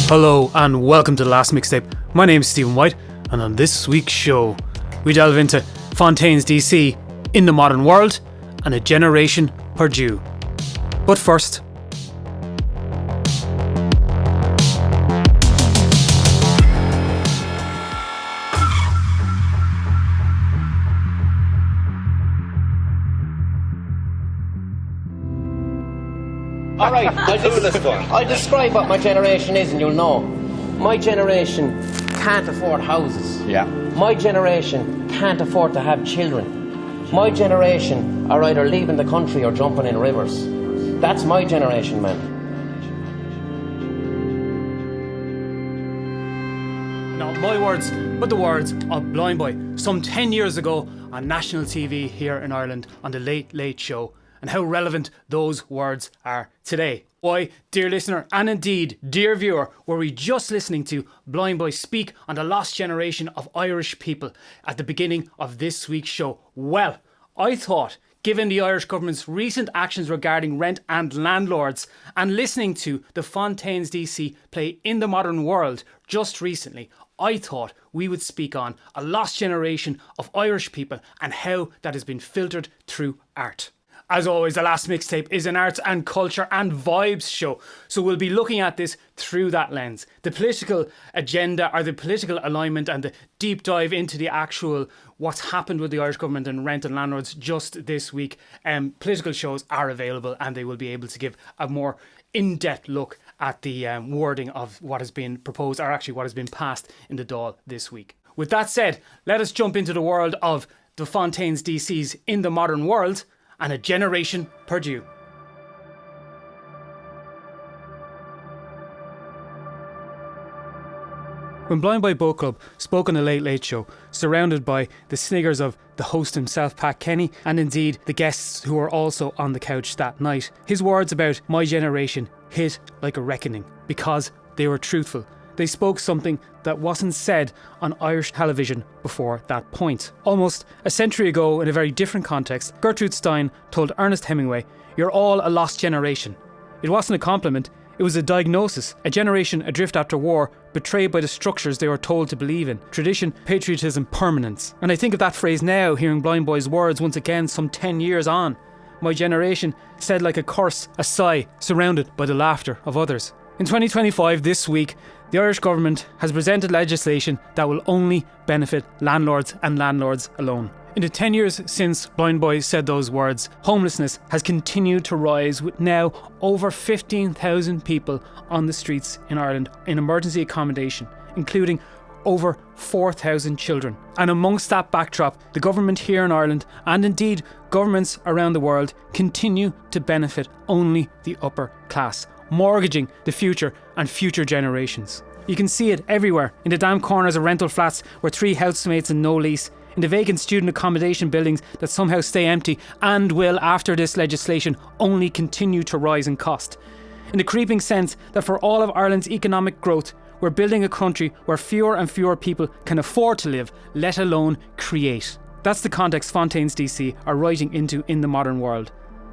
Hello and welcome to the last mixtape. My name is Stephen White, and on this week's show we delve into Fontaines D.C, In the Modern World, and a Generation Perdue. But first, Alright, I'll describe what my generation is and you'll know. My generation can't afford houses. Yeah. My generation can't afford to have children. My generation are either leaving the country or jumping in rivers. That's my generation, man. not my words, but the words of Blindboy some 10 years ago on national TV here in Ireland on the Late Late Show, and how relevant those words are today. Why, dear listener, and indeed, dear viewer, were we just listening to Blindboy speak on the lost generation of Irish people at the beginning of this week's show? Well, I thought, given the Irish government's recent actions regarding rent and landlords, and listening to the Fontaines D.C play In the Modern World just recently, I thought we would speak on a lost generation of Irish people and how that has been filtered through art. As always, the last mixtape is an arts and culture and vibes show, so we'll be looking at this through that lens. The political agenda, or the political alignment, and the deep dive into the actual what's happened with the Irish government and rent and landlords just this week. Political shows are available, and they will be able to give a more in-depth look at the wording of what has been proposed, or actually what has been passed in the Dáil this week. With that said, let us jump into the world of the Fontaines DC's In the Modern World, and a Generation Perdue. When Blindboy Boat Club spoke on the Late Late Show, surrounded by the sniggers of the host himself, Pat Kenny, and indeed the guests who were also on the couch that night, his words about my generation hit like a reckoning because they were truthful. They spoke something that wasn't said on Irish television before that point. Almost a century ago, in a very different context, Gertrude Stein told Ernest Hemingway, "You're all a lost generation." It wasn't a compliment, it was a diagnosis. A generation adrift after war, betrayed by the structures they were told to believe in. Tradition, patriotism, permanence. And I think of that phrase now, hearing Blindboy's words once again some 10 years on. My generation, said like a curse, a sigh, surrounded by the laughter of others. In 2025, this week, the Irish government has presented legislation that will only benefit landlords and landlords alone. In the 10 years since Blindboy said those words, homelessness has continued to rise, with now over 15,000 people on the streets in Ireland in emergency accommodation, including over 4,000 children. And amongst that backdrop, the government here in Ireland, and indeed governments around the world, continue to benefit only the upper class, mortgaging the future and future generations. You can see it everywhere, in the damn corners of rental flats where 3 housemates and no lease, in the vacant student accommodation buildings that somehow stay empty and will, after this legislation, only continue to rise in cost. In the creeping sense that for all of Ireland's economic growth, we're building a country where fewer and fewer people can afford to live, let alone create. That's the context Fontaines D.C are writing into In the Modern World.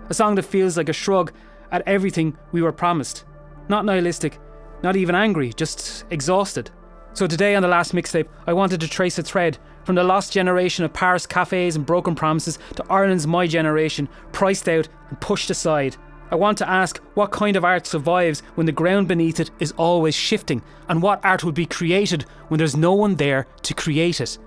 A song that feels like a shrug at everything we were promised. Not nihilistic, not even angry, just exhausted. So today on the last mixtape, I wanted to trace a thread from the lost generation of Paris cafes and broken promises to Ireland's my generation, priced out and pushed aside. I want to ask what kind of art survives when the ground beneath it is always shifting, and what art will be created when there's no one there to create it.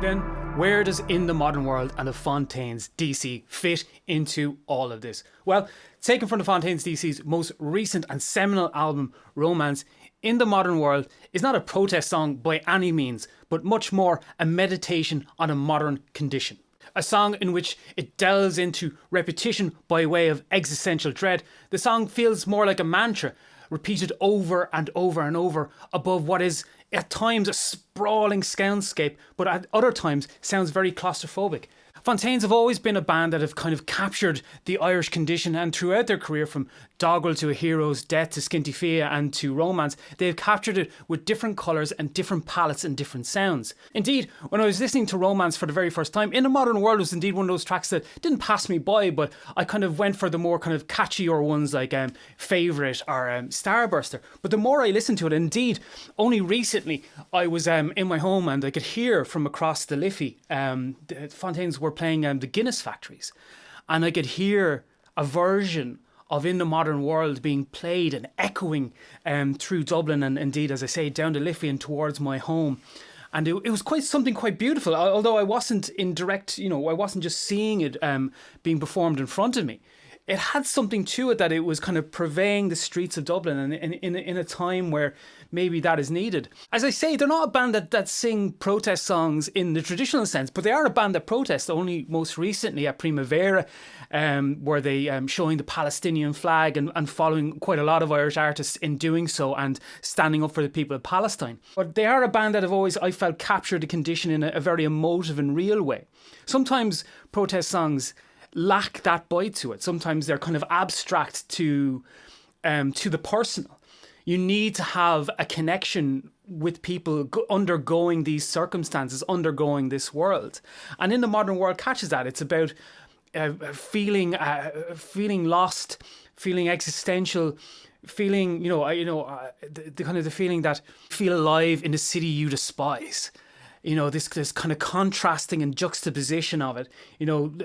Then, where does In the Modern World and the Fontaines D.C fit into all of this? Well, taken from the Fontaines D.C's most recent and seminal album, Romance, In the Modern World is not a protest song by any means, but much more a meditation on a modern condition. A song in which it delves into repetition by way of existential dread. The song feels more like a mantra, repeated over and over and over above what is at times a sprawling soundscape, but at other times sounds very claustrophobic. Fontaines have always been a band that have kind of captured the Irish condition, and throughout their career, from Doggerel to A Hero's Death to Skinty Fia and to Romance, they've captured it with different colours and different palettes and different sounds. Indeed, when I was listening to Romance for the very first time, In a Modern World was indeed one of those tracks that didn't pass me by, but I kind of went for the more kind of catchier ones like Favourite or Starburster. But the more I listened to it, indeed, only recently I was in my home and I could hear from across the Liffey, the Fontaines were playing the Guinness factories, and I could hear a version of In the Modern World being played and echoing through Dublin, and indeed, as I say, down the Liffey and towards my home. And it was quite beautiful, although I wasn't in direct, I wasn't just seeing it being performed in front of me. It had something to it that it was kind of purveying the streets of Dublin, and in a time where maybe that is needed. As I say, they're not a band that sing protest songs in the traditional sense, but they are a band that protest. Only most recently at Primavera, where they showing the Palestinian flag and following quite a lot of Irish artists in doing so and standing up for the people of Palestine. But they are a band that have always, I felt, captured the condition in a very emotive and real way. Sometimes protest songs lack that bite to it. Sometimes they're kind of abstract to the personal. You need to have a connection with people undergoing these circumstances, undergoing this world. And In the Modern World catches that. It's about feeling lost, feeling existential, feeling, the kind of the feeling that feel alive in the city you despise. This kind of contrasting and juxtaposition of it,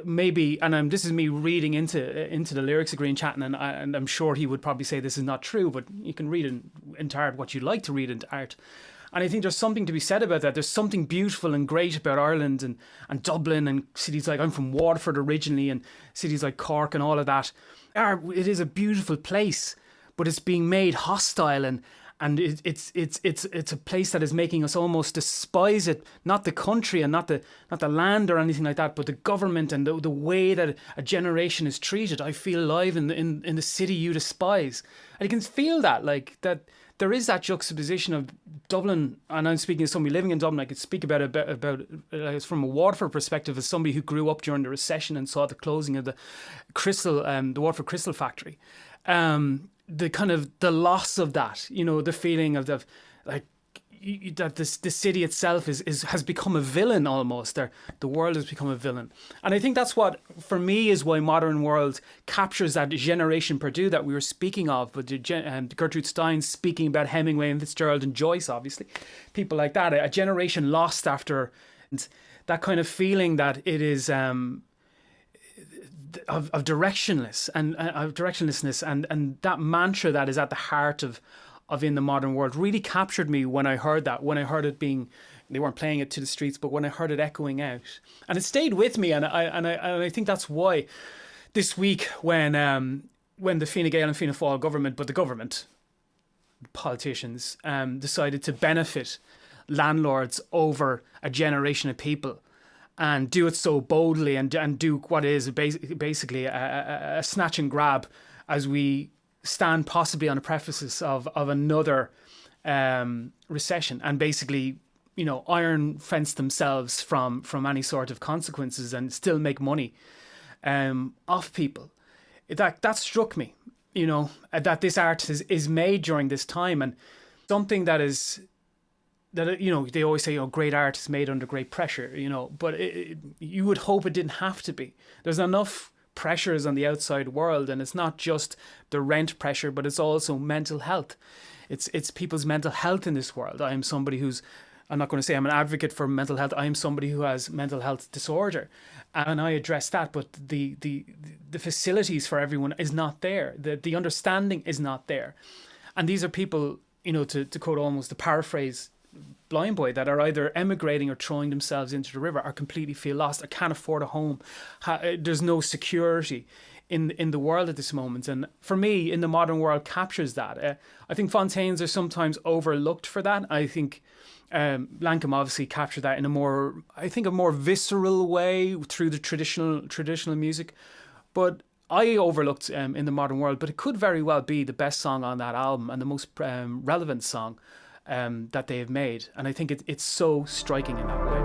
maybe, and this is me reading into the lyrics of Green Chatting, and I'm sure he would probably say this is not true, but you can read into art what you like to read into art. And I think there's something to be said about that. There's something beautiful and great about Ireland and Dublin and cities like, I'm from Waterford originally, and cities like Cork and all of that. It is a beautiful place, but it's being made hostile, and it's a place that is making us almost despise it, not the country and not the land or anything like that, but the government and the way that a generation is treated. I feel alive in the city you despise. And you can feel that, like, that there is that juxtaposition of Dublin, and I'm speaking as somebody living in Dublin. I could speak about it from a Waterford perspective, as somebody who grew up during the recession and saw the closing of the Waterford Crystal factory. The kind of the loss of that, the feeling of that the city itself has become a villain almost. The world has become a villain, and I think that's what, for me, is why Modern World captures that Generation Perdue that we were speaking of. But Gertrude Stein speaking about Hemingway and Fitzgerald and Joyce, obviously, people like that, a generation lost after, and that kind of feeling that it is. Of directionlessness and that mantra that is at the heart of In the Modern World really captured me when I heard that, when I heard it being, they weren't playing it to the streets, but when I heard it echoing out, and it stayed with me, and I think that's why this week when the Fine Gael and Fianna Fáil government, but the government, politicians, decided to benefit landlords over a generation of people, and do it so boldly, and do what is basically a snatch and grab, as we stand possibly on the precipice of another recession, and basically, iron fence themselves from any sort of consequences and still make money off people. That struck me, that this art is made during this time, and something that is. That, they always say, great art is made under great pressure, but you would hope it didn't have to be. There's enough pressures on the outside world, and it's not just the rent pressure, but it's also mental health. It's people's mental health in this world. I am somebody I'm not going to say I'm an advocate for mental health. I am somebody who has mental health disorder, and I address that, but the facilities for everyone is not there. The understanding is not there. And these are people, to quote, almost to paraphrase Blindboy, that are either emigrating or throwing themselves into the river, or completely feel lost, or can't afford a home. There's no security in the world at this moment. And for me, In the Modern World captures that. I think Fontaines are sometimes overlooked for that. I think Lankum obviously captured that in a more visceral way through the traditional music. But I overlooked In the Modern World, but it could very well be the best song on that album and the most relevant song that they have made, and I think it's so striking in that way.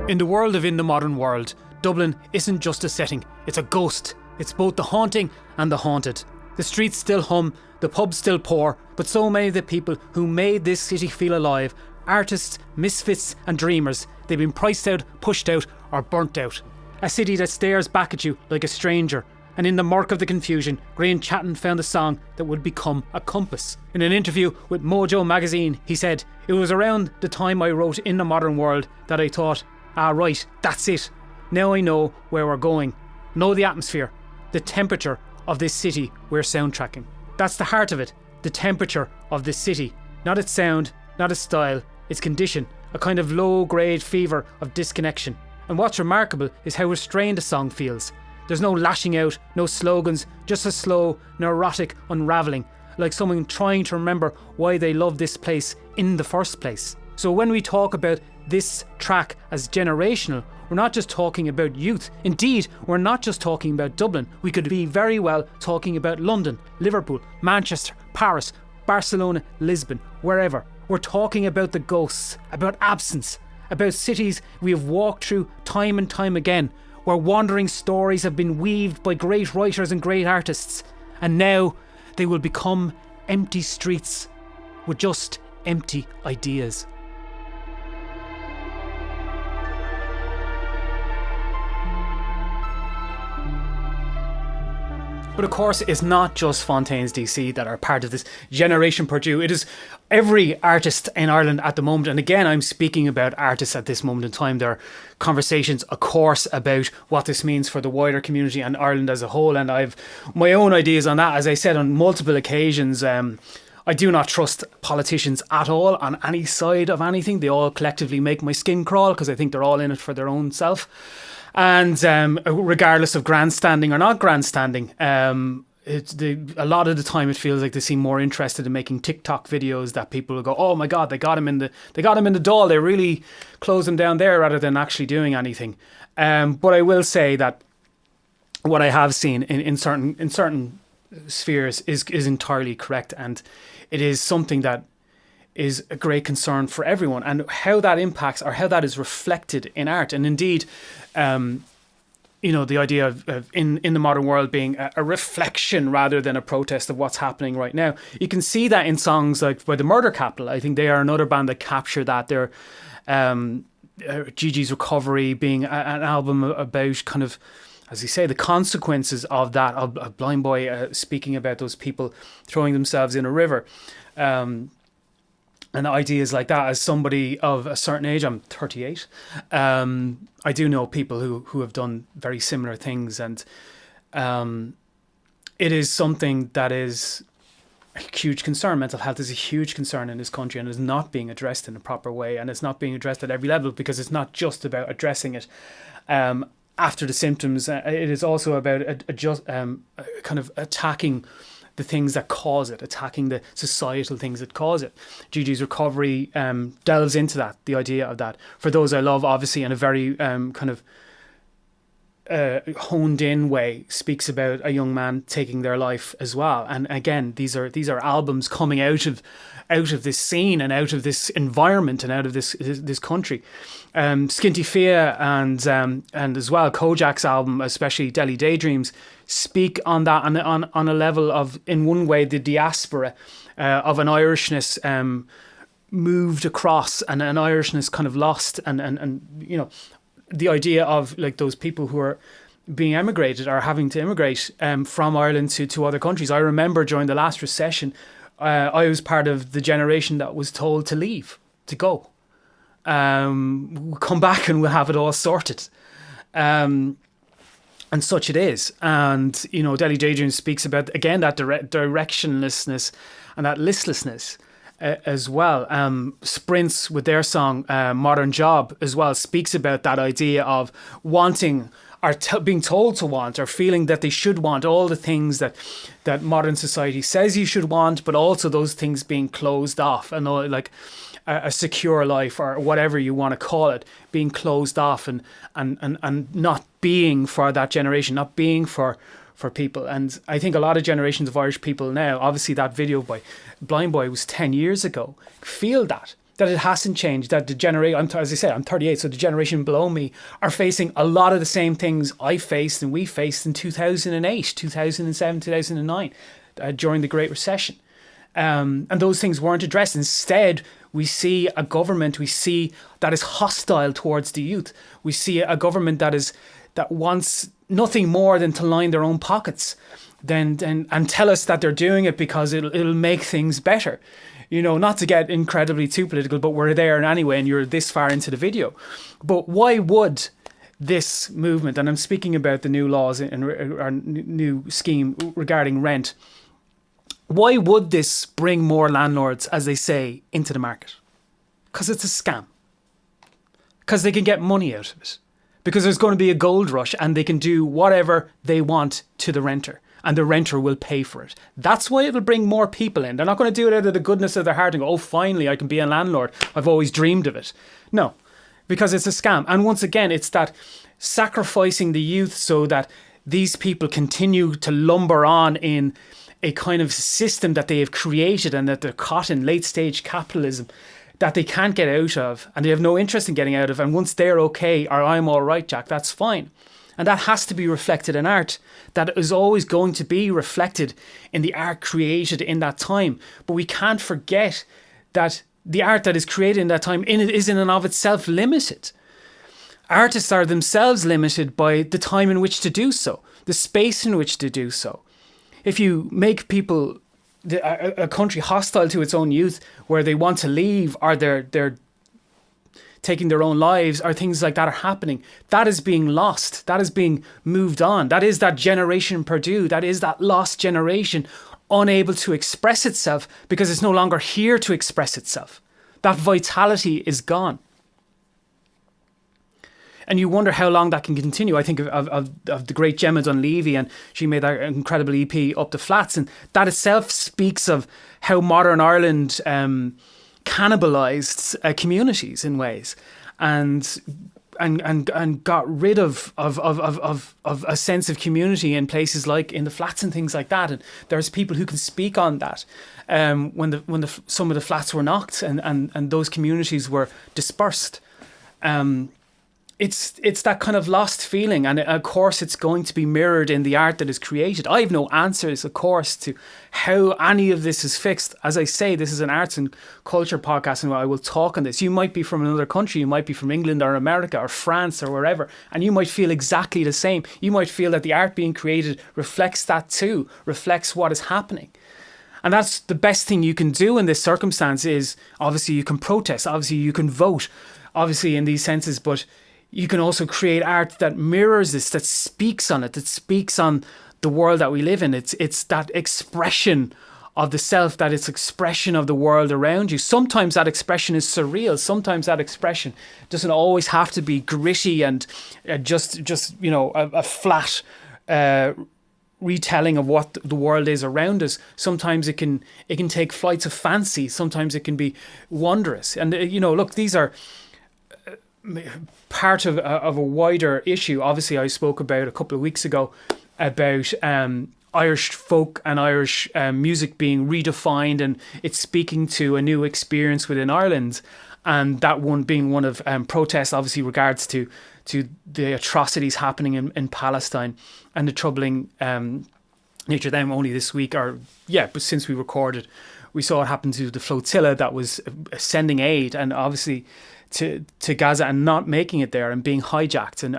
In the world of In the Modern World, Dublin isn't just a setting, it's a ghost. It's both the haunting and the haunted. The streets still hum, the pubs still pour, but so many of the people who made this city feel alive, artists, misfits and dreamers, they've been priced out, pushed out or burnt out. A city that stares back at you like a stranger. And in the murk of the confusion, Graham Chatton found a song that would become a compass. In an interview with Mojo magazine, he said, "It was around the time I wrote In the Modern World that I thought, right, that's it. Now I know where we're going. Know the atmosphere, the temperature of this city we're soundtracking." That's the heart of it, the temperature of this city. Not its sound, not its style, its condition, a kind of low-grade fever of disconnection. And what's remarkable is how restrained the song feels. There's no lashing out, no slogans, just a slow, neurotic unravelling, like someone trying to remember why they love this place in the first place. So when we talk about this track as generational, we're not just talking about youth. Indeed, we're not just talking about Dublin. We could be very well talking about London, Liverpool, Manchester, Paris, Barcelona, Lisbon, wherever. We're talking about the ghosts, about absence, about cities we have walked through time and time again, where wandering stories have been weaved by great writers and great artists, and now they will become empty streets with just empty ideas. But of course, it's not just Fontaines D.C. that are part of this Generation Perdue. It is every artist in Ireland at the moment. And again, I'm speaking about artists at this moment in time. There are conversations, of course, about what this means for the wider community and Ireland as a whole. And I've my own ideas on that. As I said on multiple occasions, I do not trust politicians at all on any side of anything. They all collectively make my skin crawl because I think they're all in it for their own self. And regardless of grandstanding or not grandstanding, a lot of the time it feels like they seem more interested in making TikTok videos that people will go, "Oh my God, they got him in the doll. They really closed him down there," rather than actually doing anything. But I will say that what I have seen in certain spheres is entirely correct, and it is something that is a great concern for everyone, and how that impacts or how that is reflected in art. And indeed, the idea of in the modern world being a reflection rather than a protest of what's happening right now. You can see that in songs like by the Murder Capital. I think they are another band that capture that. They're Gigi's Recovery being an album about kind of, as you say, the consequences of that, of Blindboy speaking about those people throwing themselves in a river. And ideas like that. As somebody of a certain age, I'm 38, I do know people who have done very similar things, and it is something that is a huge concern. Mental health is a huge concern in this country and is not being addressed in a proper way, and it's not being addressed at every level, because it's not just about addressing it after the symptoms. It is also about kind of attacking the things that cause it, attacking the societal things that cause it. Gigi's Recovery delves into that, the idea of that. For Those I Love, obviously, in a very kind of honed in way, speaks about a young man taking their life as well. And again, these are albums coming out of this scene and out of this environment and out of this country. Skinty Fia and as well Kojak's album, especially Delhi Daydreams, speak on that on a level of, in one way, the diaspora of an Irishness moved across, and an Irishness kind of lost, and the idea of like those people who are being emigrated or having to immigrate from Ireland to other countries. I remember during the last recession, I was part of the generation that was told to leave, to go. We'll come back and we'll have it all sorted. And such it is. And, Delhi Daydream speaks about, again, that directionlessness and that listlessness as well. Sprints, with their song Modern Job as well, speaks about that idea of wanting, or being told to want, or feeling that they should want all the things that modern society says you should want, but also those things being closed off, and like a secure life, or whatever you want to call it, being closed off and not being for that generation, not being for people. And I think a lot of generations of Irish people now, obviously that video by Blindboy was 10 years ago, feel that. that it hasn't changed, that the generation, as I said, I'm 38, so the generation below me are facing a lot of the same things I faced and we faced in 2008, 2007, 2009, during the Great Recession. And those things weren't addressed. Instead, we see a government that is hostile towards the youth. We see a government that wants nothing more than to line their own pockets and tell us that they're doing it because it'll make things better. You know, not to get incredibly too political, but we're there anyway, and you're this far into the video. But why would this movement, and I'm speaking about the new laws and our new scheme regarding rent, why would this bring more landlords, as they say, into the market? Because it's a scam. Because they can get money out of it. Because there's going to be a gold rush and they can do whatever they want to the renter. And the renter will pay for it. That's why it'll bring more people in. They're not going to do it out of the goodness of their heart and go, oh, finally, I can be a landlord. I've always dreamed of it. No, because it's a scam. And once again, it's that sacrificing the youth so that these people continue to lumber on in a kind of system that they have created and that they're caught in late stage capitalism that they can't get out of and they have no interest in getting out of. And once they're okay, or I'm all right, Jack, that's fine. And that has to be reflected in art. That is always going to be reflected in the art created in that time. But we can't forget that the art that is created in that time is in and of itself limited. Artists are themselves limited by the time in which to do so, the space in which to do so. If you make people, a country hostile to its own youth, where they want to leave, or they're taking their own lives, or things like that are happening, that is being lost. That is being moved on. That is that Generation Perdue. That is that lost generation, unable to express itself because it's no longer here to express itself. That vitality is gone. And you wonder how long that can continue. I think of the great Gemma Dunleavy, and she made that incredible EP, Up the Flats, and that itself speaks of how modern Ireland cannibalized communities in ways, and got rid of a sense of community in places like in the flats and things like that. And there's people who can speak on that when some of the flats were knocked and those communities were dispersed. It's that kind of lost feeling, and of course it's going to be mirrored in the art that is created. I have no answers, of course, to how any of this is fixed. As I say, this is an arts and culture podcast, and I will talk on this. You might be from another country, you might be from England or America or France or wherever, and you might feel exactly the same. You might feel that the art being created reflects that too, reflects what is happening. And that's the best thing you can do in this circumstance. Is obviously you can protest, obviously you can vote, obviously in these senses, but you can also create art that mirrors this, that speaks on it, that speaks on the world that we live in. It's that expression of the self, that it's expression of the world around you. Sometimes that expression is surreal. Sometimes that expression doesn't always have to be gritty and just you know, a flat retelling of what the world is around us. Sometimes it can take flights of fancy. Sometimes it can be wondrous. And you know, look, these are part of a wider issue. Obviously, I spoke about a couple of weeks ago about Irish folk and Irish music being redefined, and it's speaking to a new experience within Ireland, and that one being one of protest, obviously, regards to the atrocities happening in Palestine and the troubling nature of them. Only this week, but since we recorded, we saw what happened to the flotilla that was sending aid, and obviously to Gaza, and not making it there and being hijacked and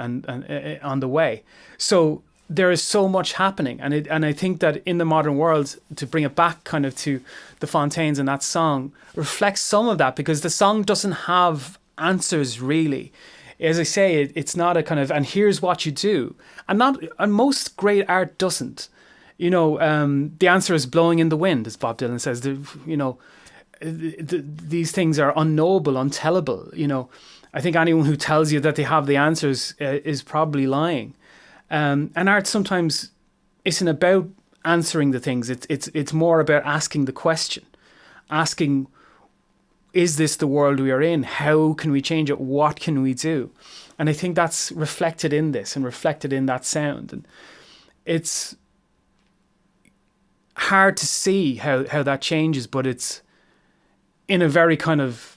on the way. So there is so much happening, and I think that in the modern world, to bring it back kind of to the Fontaines and that song, reflects some of that, because the song doesn't have answers really. As I say, it's not a kind of, and here's what you do, and most great art doesn't. You know, the answer is blowing in the wind, as Bob Dylan says. You know, these things are unknowable, untellable. You know, I think anyone who tells you that they have the answers is probably lying. And art sometimes isn't about answering the things. It's more about asking the question, asking, is this the world we are in? How can we change it? What can we do? And I think that's reflected in this and reflected in that sound. And it's hard to see how that changes, but it's in a very kind of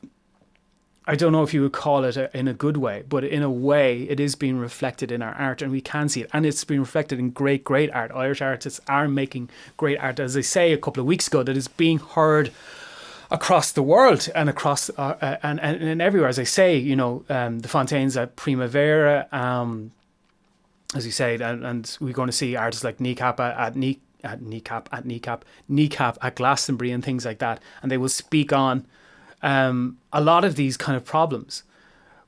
I don't know if you would call it in a good way, but in a way it is being reflected in our art, and we can see it. And it's being reflected in great art. Irish artists are making great art, as I say a couple of weeks ago, that is being heard across the world and across and everywhere. As I say, the Fontaines at Primavera, as you say, and we're going to see artists like Kneecap at Glastonbury and things like that, and they will speak on a lot of these kind of problems.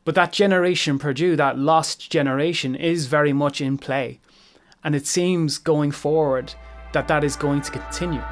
But that Generation Perdue, that lost generation, is very much in play, and it seems going forward that is going to continue.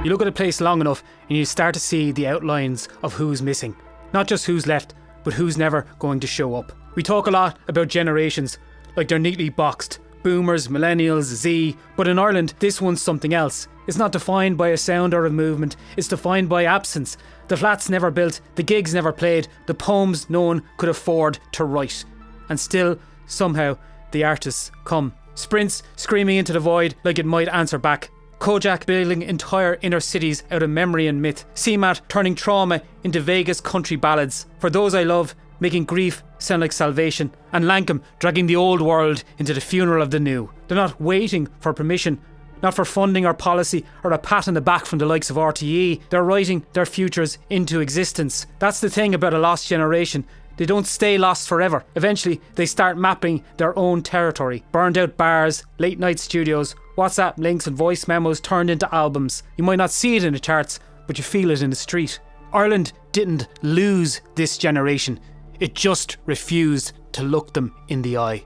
You look at a place long enough and you start to see the outlines of who's missing. Not just who's left, but who's never going to show up. We talk a lot about generations, like they're neatly boxed. Boomers, millennials, Z. But in Ireland, this one's something else. It's not defined by a sound or a movement. It's defined by absence. The flats never built, the gigs never played, the poems no one could afford to write. And still, somehow, the artists come. Sprints screaming into the void like it might answer back. Kojak building entire inner cities out of memory and myth. CMAT turning trauma into Vegas country ballads. For those I love, making grief sound like salvation. And Lankum dragging the old world into the funeral of the new. They're not waiting for permission, not for funding or policy or a pat on the back from the likes of RTE. They're writing their futures into existence. That's the thing about a lost generation. They don't stay lost forever. Eventually, they start mapping their own territory. Burned out bars, late night studios, WhatsApp links and voice memos turned into albums. You might not see it in the charts, but you feel it in the street. Ireland didn't lose this generation. It just refused to look them in the eye.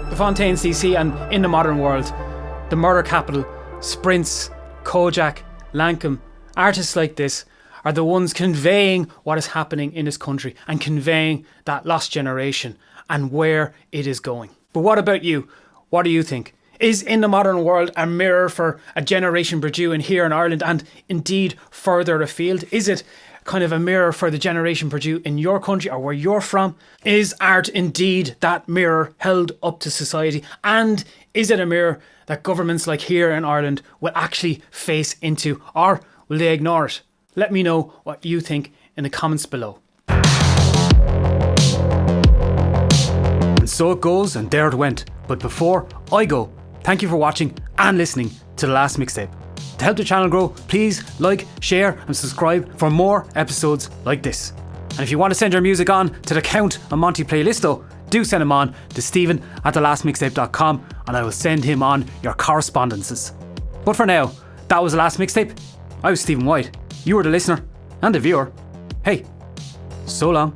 The Fontaines D.C. and in the modern world, the murder capital, Sprints, Kojak, Lankum, artists like this are the ones conveying what is happening in this country and conveying that lost generation and where it is going. But what about you? What do you think? Is In the Modern World a mirror for a Generation Perdue in here in Ireland and indeed further afield? Is it kind of a mirror for the Generation Perdue in your country or where you're from? Is art indeed that mirror held up to society? And is it a mirror that governments like here in Ireland will actually face into, or will they ignore it? Let me know what you think in the comments below. And so it goes, and there it went. But before I go, thank you for watching and listening to The Last Mixtape. To help the channel grow, please like, share and subscribe for more episodes like this. And if you want to send your music on to the Count and Monty playlisto, do send them on to stephen@thelastmixtape.com and I will send him on your correspondences. But for now, that was The Last Mixtape. I was Stephen White. You were the listener and the viewer. Hey, so long.